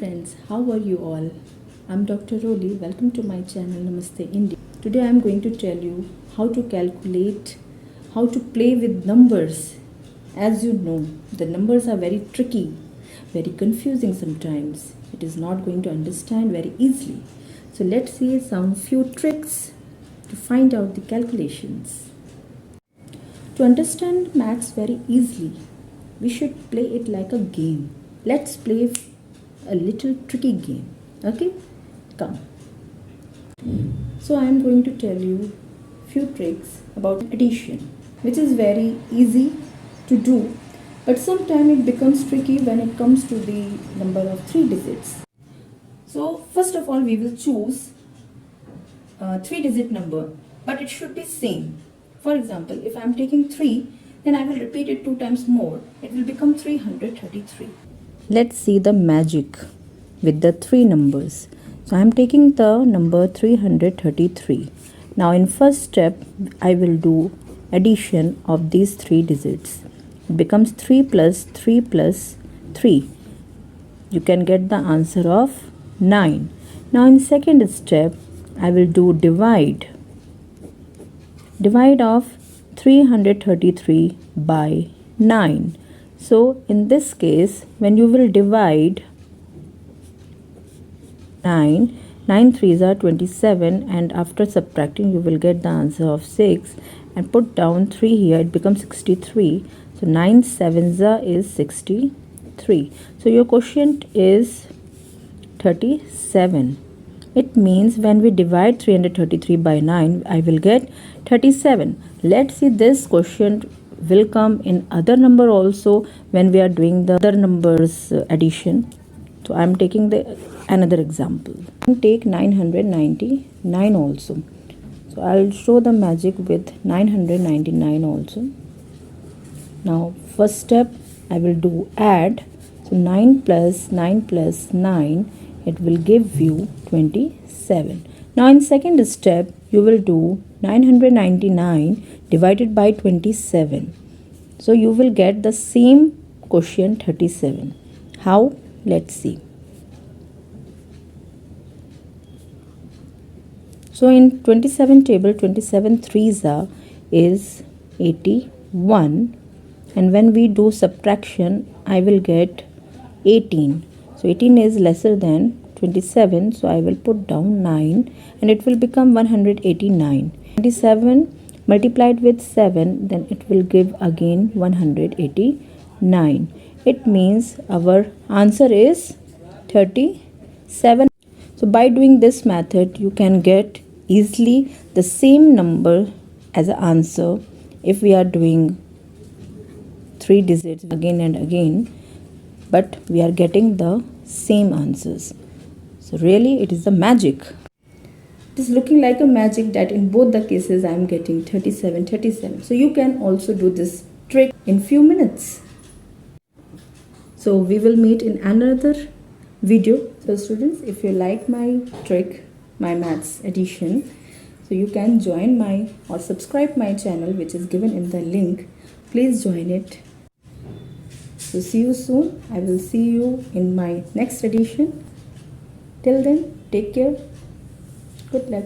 friends, how are you all? I'm Dr. Roli. Welcome to my channel Namaste India. Today I'm going to tell you how to calculate, how to play with numbers. As you know, the numbers are very tricky, very confusing sometimes. It is not going to understand very easily. So let's see some few tricks to find out the calculations. To understand maths very easily, we should play it like a game. Let's play a little tricky game. Okay, come. So I am going to tell you few tricks about addition, which is very easy to do, but sometimes it becomes tricky when it comes to the number of 3 digits. So first of all, we will choose a 3-digit number, but it should be same. For example, if I am taking 3, then I will repeat it 2 times more. It will become 333. Let's see the magic with the 3 numbers. So I am taking the number 333. Now in first step, I will do addition of these 3 digits. It becomes 3 plus 3 plus 3. You can get the answer of 9. Now in second step, I will do divide. Divide of 333 by 9. So in this case, when you will divide 9 3s are 27, and after subtracting you will get the answer of 6, and put down 3 here, it becomes 63. So 9 7s is 63. So your quotient is 37. It means when we divide 333 by 9, I will get 37. Let's see, this quotient will come in other number also when we are doing the other numbers addition. So I am taking another example. Take 999 also. So I'll show the magic with 999 also. Now first step, I will do add. So 9 plus 9, it will give you 27. Now in second step, you will do 999 divided by 27. So you will get the same quotient 37. How? Let's see. So in 27 table, 27 3s is 81, and when we do subtraction, I will get 18. So 18 is lesser than 27, so I will put down 9, and it will become 189. 27 multiplied with 7, then it will give again 189. It means our answer is 37. So by doing this method, you can get easily the same number as an answer if we are doing 3 digits again and again, but we are getting the same answers. So really it is the magic. It is looking like a magic that in both the cases I am getting 37. So you can also do this trick in few minutes. So we will meet in another video. So students, if you like my trick, my maths addition, so you can join my or subscribe my channel, which is given in the link. Please join it. So see you soon. I will see you in my next edition. Till then, take care. Good luck.